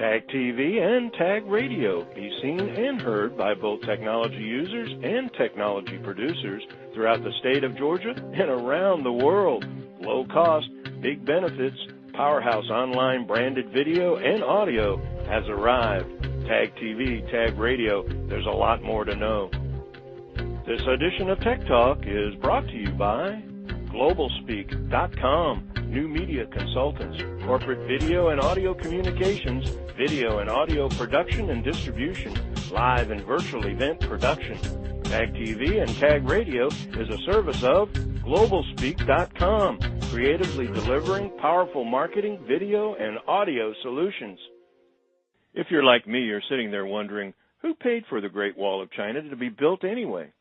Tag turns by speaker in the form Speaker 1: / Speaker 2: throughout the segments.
Speaker 1: Tag TV and Tag Radio be seen and heard by both technology users and technology producers throughout the state of Georgia and around the world. Low cost, big benefits, powerhouse online branded video and audio has arrived. Tag TV, Tag Radio, there's a lot more to know. This edition of Tech Talk is brought to you by GlobalSpeak.com, new media consultants, corporate video and audio communications, video and audio production and distribution, live and virtual event production. Tag TV and Tag Radio is a service of GlobalSpeak.com, creatively delivering powerful marketing, video, and audio solutions. If you're like me, you're sitting there wondering, who paid for the Great Wall of China to be built anyway?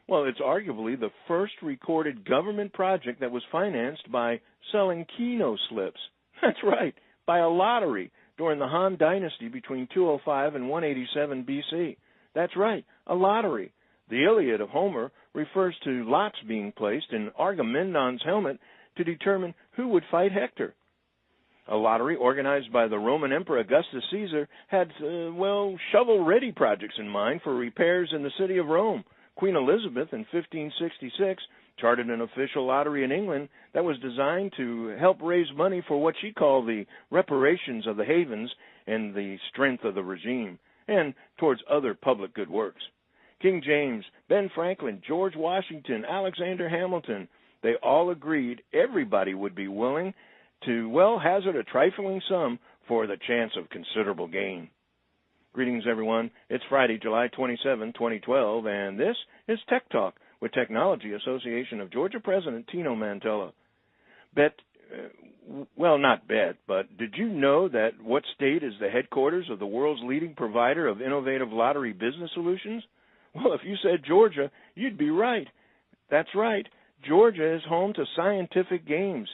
Speaker 1: Well, it's arguably the first recorded government project that was financed by selling Keno slips. That's right, by a lottery during the Han Dynasty between 205 and 187 BC. That's right, a lottery. The Iliad of Homer refers to lots being placed in Agamemnon's helmet to determine who would fight Hector. A lottery organized by the Roman Emperor Augustus Caesar had, shovel-ready projects in mind for repairs in the city of Rome. Queen Elizabeth in 1566 chartered an official lottery in England that was designed to help raise money for what she called the reparations of the havens and the strength of the regime, and towards other public good works. King James, Ben Franklin, George Washington, Alexander Hamilton, they all agreed everybody would be willing to, hazard a trifling sum for the chance of considerable gain. Greetings, everyone. It's Friday, July 27, 2012, and this is Tech Talk with Technology Association of Georgia President Tino Mantella. Not bet, but did you know that what state is the headquarters of the world's leading provider of innovative lottery business solutions? Well, if you said Georgia, you'd be right. That's right. Georgia is home to Scientific Games,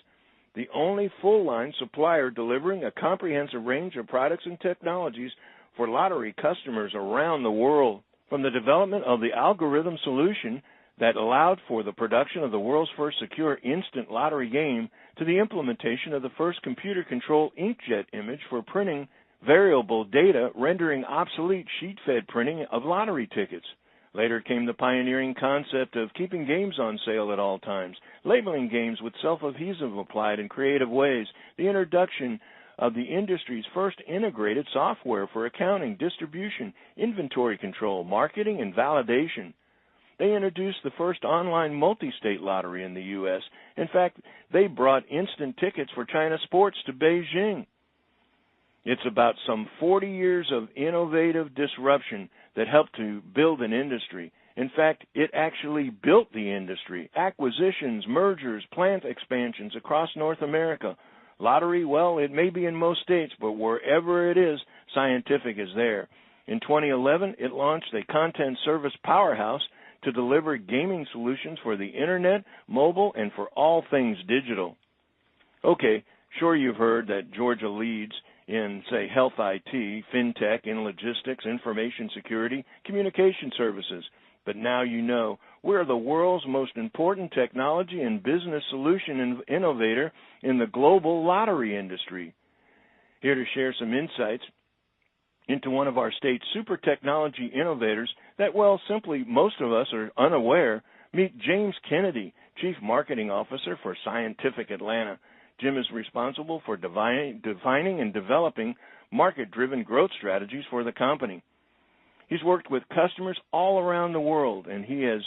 Speaker 1: the only full-line supplier delivering a comprehensive range of products and technologies for lottery customers around the world. From the development of the algorithm solution that allowed for the production of the world's first secure instant lottery game to the implementation of the first computer-controlled inkjet image for printing variable data, rendering obsolete sheet-fed printing of lottery tickets. Later came the pioneering concept of keeping games on sale at all times, labeling games with self-adhesive applied in creative ways, the introduction of the industry's first integrated software for accounting, distribution, inventory control, marketing, and validation. They introduced the first online multi-state lottery in the U.S. In fact, they brought instant tickets for China sports to Beijing. It's about some 40 years of innovative disruption that helped to build an industry. In fact, it actually built the industry. Acquisitions, mergers, plant expansions across North America. Lottery, it may be in most states, but wherever it is, Scientific is there. In 2011, it launched a content service powerhouse to deliver gaming solutions for the Internet, mobile, and for all things digital. Okay, sure you've heard that Georgia leads in, say, health IT, fintech, in logistics, information security, communication services. But now you know we're the world's most important technology and business solution innovator in the global lottery industry. Here to share some insights into one of our state's super technology innovators that, simply most of us are unaware, meet James Kennedy, Chief Marketing Officer for Scientific Atlanta. Jim is responsible for defining and developing market-driven growth strategies for the company. He's worked with customers all around the world, and he has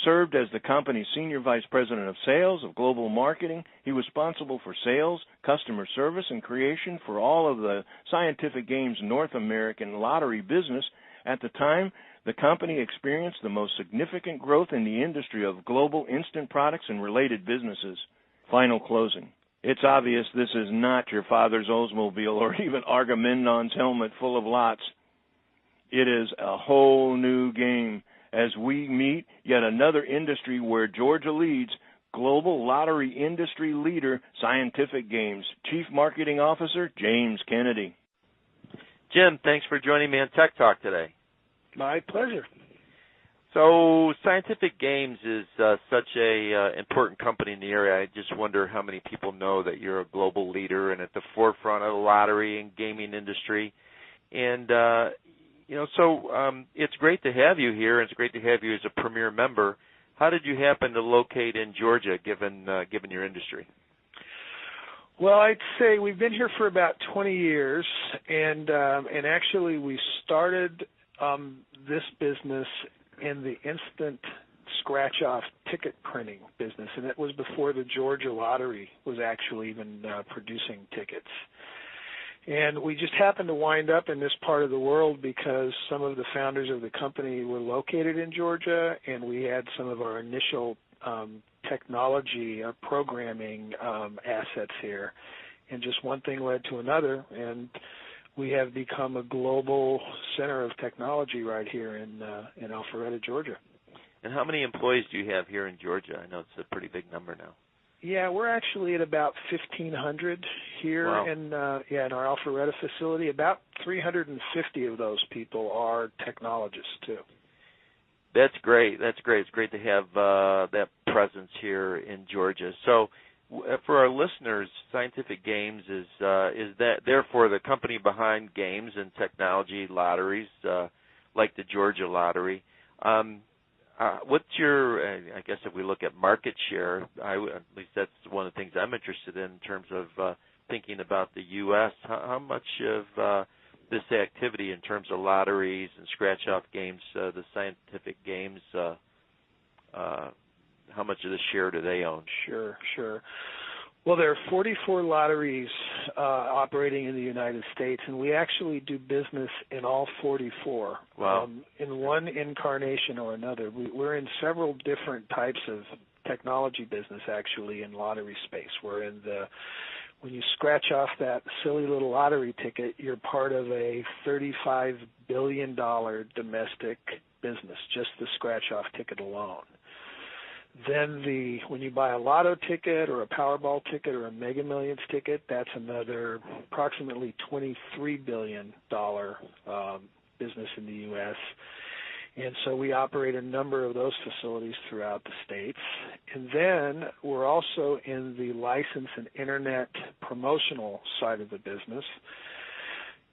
Speaker 1: served as the company's Senior Vice President of Sales of Global Marketing. He was responsible for sales, customer service, and creation for all of the Scientific Games North American lottery business. At the time, the company experienced the most significant growth in the industry of global instant products and related businesses. Final closing. It's obvious this is not your father's Oldsmobile or even Agamemnon's helmet full of lots. It is a whole new game as we meet yet another industry where Georgia leads, global lottery industry leader, Scientific Games, Chief Marketing Officer, James Kennedy.
Speaker 2: Jim, thanks for joining me on Tech Talk today.
Speaker 3: My pleasure.
Speaker 2: So Scientific Games is such a important company in the area. I just wonder how many people know that you're a global leader and at the forefront of the lottery and gaming industry. And it's great to have you here, and it's great to have you as a premier member. How did you happen to locate in Georgia, given your industry?
Speaker 3: Well, I'd say we've been here for about 20 years, and actually we started this business in the instant scratch-off ticket printing business, and it was before the Georgia Lottery was actually even producing tickets. And we just happened to wind up in this part of the world because some of the founders of the company were located in Georgia, and we had some of our initial technology programming assets here. And just one thing led to another, and we have become a global center of technology right here in Alpharetta, Georgia.
Speaker 2: And how many employees do you have here in Georgia? I know it's a pretty big number now.
Speaker 3: Yeah, we're actually at about 1,500 here.
Speaker 2: Wow.
Speaker 3: in our Alpharetta facility. About 350 of those people are technologists too.
Speaker 2: That's great. It's great to have that presence here in Georgia. So, for our listeners, Scientific Games is that therefore the company behind games and technology lotteries like the Georgia Lottery. What's your, I guess if we look at market share, at least that's one of the things I'm interested in terms of thinking about the U.S., how much of this activity in terms of lotteries and scratch-off games, the Scientific Games, how much of the share do they own?
Speaker 3: Sure. Well, there are 44 lotteries operating in the United States, and we actually do business in all 44.
Speaker 2: Wow.
Speaker 3: In one incarnation or another. We're in several different types of technology business, actually, in lottery space. We're in when you scratch off that silly little lottery ticket, you're part of a $35 billion domestic business, just the scratch-off ticket alone. Then when you buy a lotto ticket or a Powerball ticket or a Mega Millions ticket, that's another approximately $23 billion business in the U.S. And so we operate a number of those facilities throughout the states. And then we're also in the license and internet promotional side of the business.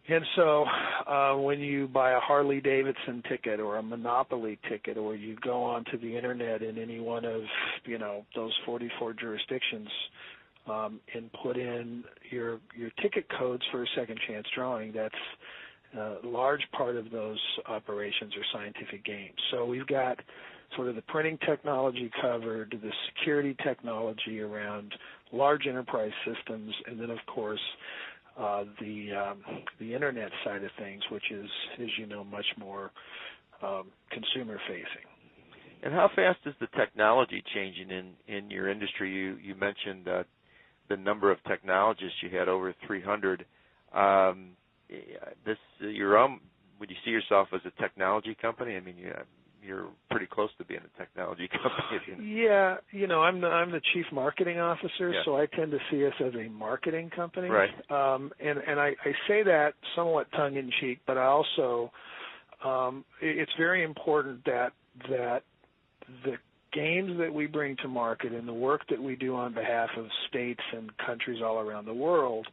Speaker 3: And so when you buy a Harley-Davidson ticket or a Monopoly ticket, or you go onto the internet in any one of those 44 jurisdictions and put in your ticket codes for a second chance drawing, that's a large part of those operations are Scientific Games. So we've got sort of the printing technology covered, the security technology around large enterprise systems, and then of course the internet side of things, which is, as you know, much more consumer facing.
Speaker 2: And how fast is the technology changing in your industry? You mentioned the number of technologists you had, over 300. Would you see yourself as a technology company? I mean, you're pretty close to being a technology company.
Speaker 3: Yeah, I'm the chief marketing officer,
Speaker 2: yeah.
Speaker 3: So I tend to see us as a marketing company.
Speaker 2: Right.
Speaker 3: And I say that somewhat tongue in cheek, but I also it's very important that the games that we bring to market and the work that we do on behalf of states and countries all around the world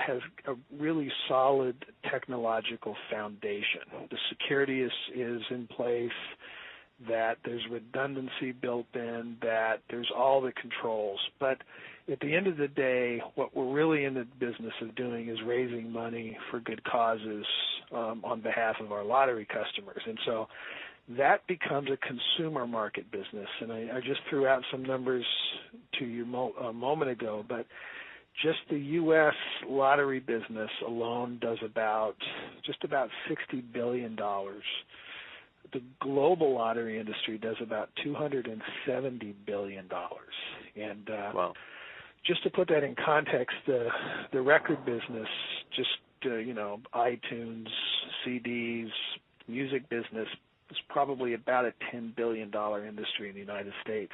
Speaker 3: has a really solid technological foundation. The security is in place, that there's redundancy built in, that there's all the controls. But at the end of the day, what we're really in the business of doing is raising money for good causes on behalf of our lottery customers. And so that becomes a consumer market business. And I just threw out some numbers to you a moment ago, but just the U.S. lottery business alone does just about $60 billion. The global lottery industry does about $270 billion. And
Speaker 2: wow.
Speaker 3: Just to put that in context, the record business, just iTunes, CDs, music business, is probably about a $10 billion industry in the United States.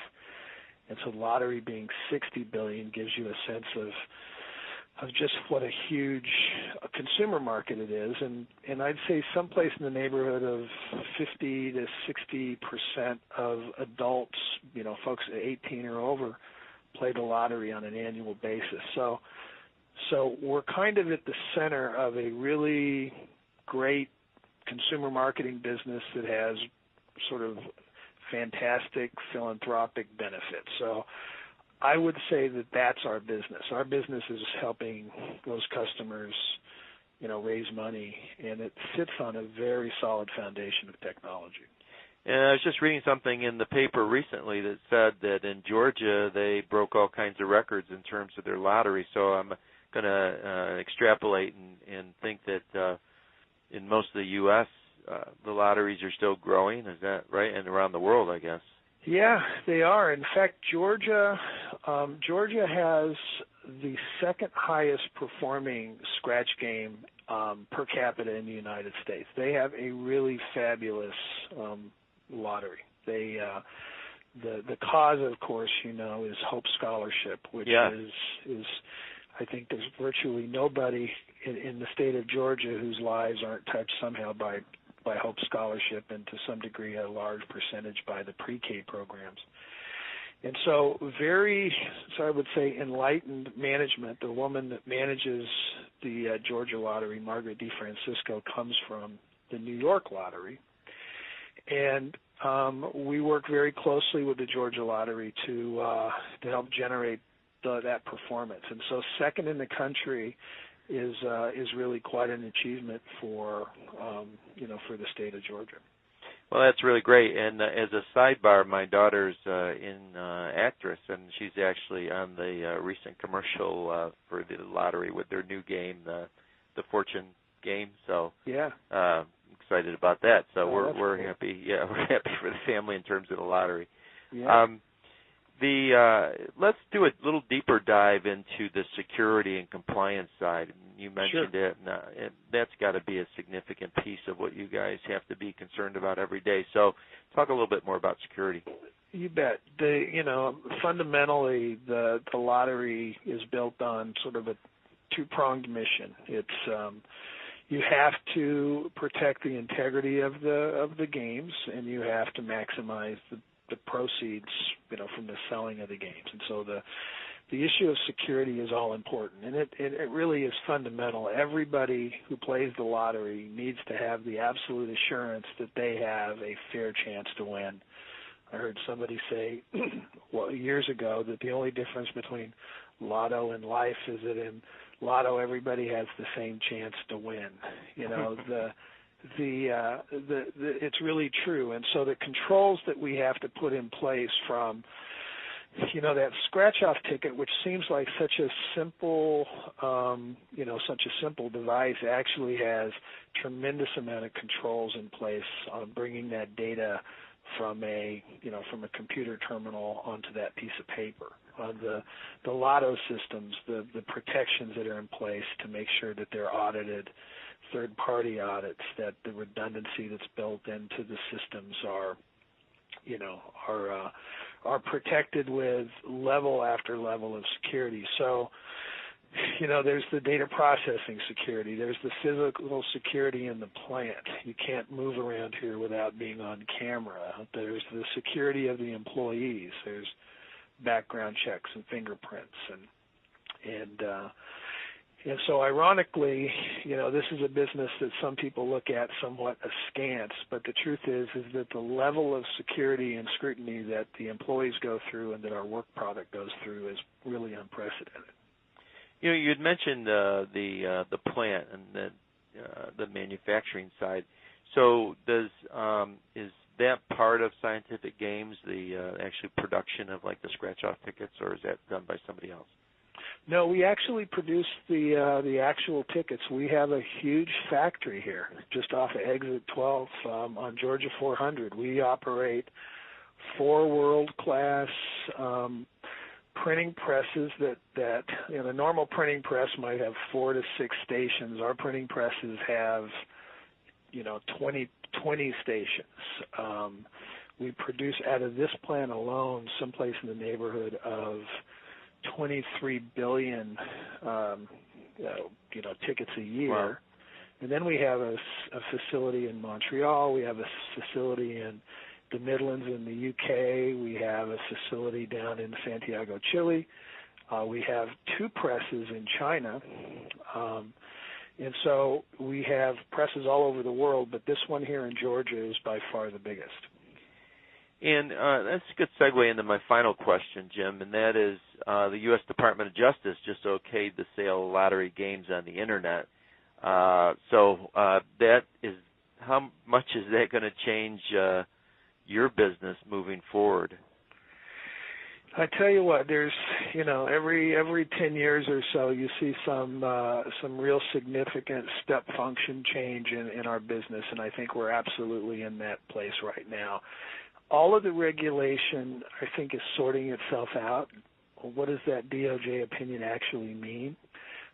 Speaker 3: And so lottery being $60 billion gives you a sense of just what a huge consumer market it is, and I'd say someplace in the neighborhood of 50 to 60% of adults, folks 18 or over, play the lottery on an annual basis. So we're kind of at the center of a really great consumer marketing business that has sort of fantastic philanthropic benefits. So I would say that that's our business. Our business is helping those customers, raise money, and it sits on a very solid foundation of technology.
Speaker 2: And I was just reading something in the paper recently that said that in Georgia they broke all kinds of records in terms of their lottery. So I'm going to extrapolate and think that in most of the U.S. The lotteries are still growing. Is that right? And around the world, I guess.
Speaker 3: Yeah, they are. In fact, Georgia has the second highest performing scratch game per capita in the United States. They have a really fabulous lottery. They the cause, of course, is Hope Scholarship, which is I think there's virtually nobody in the state of Georgia whose lives aren't touched somehow by Hope Scholarship, and to some degree a large percentage by the pre-K programs. And so I would say enlightened management. The woman that manages the Georgia Lottery, Margaret DeFrancisco, comes from the New York Lottery. And we work very closely with the Georgia Lottery to help generate that performance. And so second in the country is really quite an achievement for the state of Georgia.
Speaker 2: Well, that's really great. And as a sidebar, my daughter's an actress, and she's actually on the recent commercial for the lottery with their new game, the Fortune game. So
Speaker 3: yeah,
Speaker 2: excited about that. So we're
Speaker 3: cool.
Speaker 2: happy. Yeah, we're happy for the family in terms of the lottery.
Speaker 3: Yeah.
Speaker 2: Let's do a little deeper dive into the security and compliance side. You mentioned it, and that's got to be a significant piece of what you guys have to be concerned about every day. So talk a little bit more about security.
Speaker 3: You bet. Fundamentally, the lottery is built on sort of a two-pronged mission. It's you have to protect the integrity of the games, and you have to maximize the proceeds, from the selling of the games. And so the issue of security is all important, and it really is fundamental. Everybody who plays the lottery needs to have the absolute assurance that they have a fair chance to win. I heard somebody say years ago that the only difference between lotto and life is that in lotto everybody has the same chance to win. It's really true. And so the controls that we have to put in place from that scratch-off ticket, which seems like such a simple device, actually has tremendous amount of controls in place on bringing that data from a computer terminal onto that piece of paper. The lotto systems, the protections that are in place to make sure that they're audited, third-party audits, that the redundancy that's built into the systems are protected with level after level of security. So, there's the data processing security. There's the physical security in the plant. You can't move around here without being on camera. There's the security of the employees. There's background checks and fingerprints, and so ironically, this is a business that some people look at somewhat askance, but the truth is that the level of security and scrutiny that the employees go through and that our work product goes through is really unprecedented.
Speaker 2: You had mentioned the plant and the manufacturing side. So is that part of Scientific Games, the actual production of like the scratch-off tickets, or is that done by somebody else?
Speaker 3: No, we actually produce the actual tickets. We have a huge factory here, just off of Exit 12 on Georgia 400. We operate 4 world-class printing presses that a normal printing press might have 4 to 6 stations. Our printing presses have 20 stations. We produce out of this plant alone someplace in the neighborhood of 23 billion tickets a year.
Speaker 2: Wow.
Speaker 3: And then we have a facility in Montreal. We have a facility in the Midlands in the UK. We have a facility down in Santiago, Chile. We have 2 presses in China. And so we have presses all over the world, but this one here in Georgia is by far the biggest.
Speaker 2: And that's a good segue into my final question, Jim, and that is the U.S. Department of Justice just okayed the sale of lottery games on the Internet. So that is, how much is that going to change your business moving forward?
Speaker 3: I tell you what, there's every 10 years or so you see some real significant step function change in our business, and I think we're absolutely in that place right now. All of the regulation, I think, is sorting itself out. What does that DOJ opinion actually mean?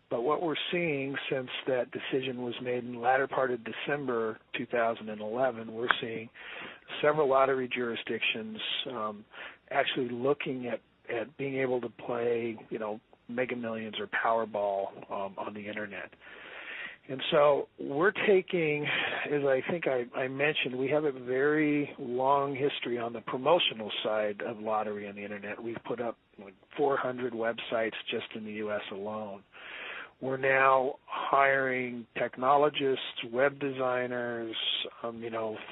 Speaker 3: But what we're seeing since that decision was made in the latter part of December 2011, we're seeing several lottery jurisdictions actually looking at being able to play, Mega Millions or Powerball on the Internet. And so we're taking, as I think I mentioned, we have a very long history on the promotional side of lottery on the Internet. We've put up 400 websites just in the U.S. alone. We're now hiring technologists, web designers,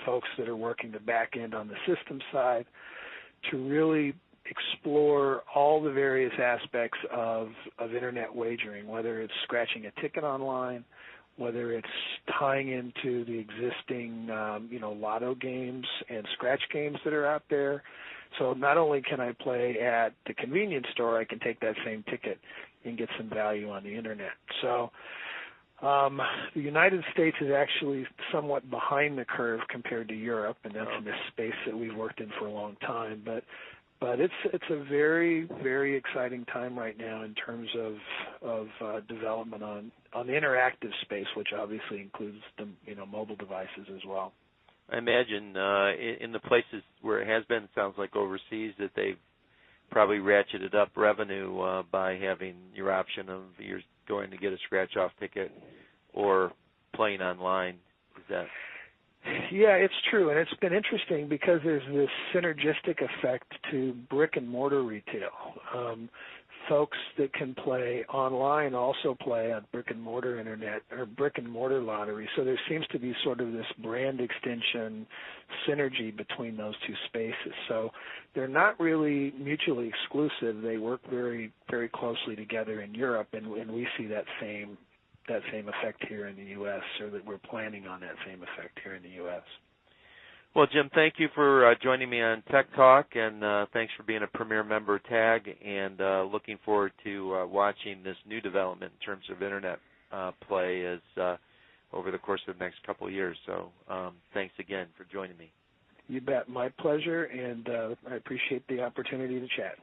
Speaker 3: folks that are working the back end on the system side to really explore all the various aspects of Internet wagering, whether it's scratching a ticket online, whether it's tying into the existing, lotto games and scratch games that are out there. So not only can I play at the convenience store, I can take that same ticket and get some value on the Internet. So the United States is actually somewhat behind the curve compared to Europe, and that's in this space that we've worked in for a long time. But it's a very, very exciting time right now in terms of development on the interactive space, which obviously includes the mobile devices as well.
Speaker 2: I imagine in the places where it has been, it sounds like overseas, that they've probably ratcheted up revenue by having your option of you're going to get a scratch-off ticket or playing online. Is that?
Speaker 3: Yeah, it's true, and it's been interesting because there's this synergistic effect to brick-and-mortar retail. Folks that can play online also play on brick-and-mortar Internet or brick-and-mortar lottery, so there seems to be sort of this brand extension synergy between those two spaces. So they're not really mutually exclusive. They work very, very closely together in Europe, and we see that same effect here in the U.S., or that we're planning on that same effect here in the U.S.
Speaker 2: Well, Jim, thank you for joining me on Tech Talk, and thanks for being a Premier Member TAG, and looking forward to watching this new development in terms of Internet play as over the course of the next couple of years. So thanks again for joining me.
Speaker 3: You bet. My pleasure, and I appreciate the opportunity to chat.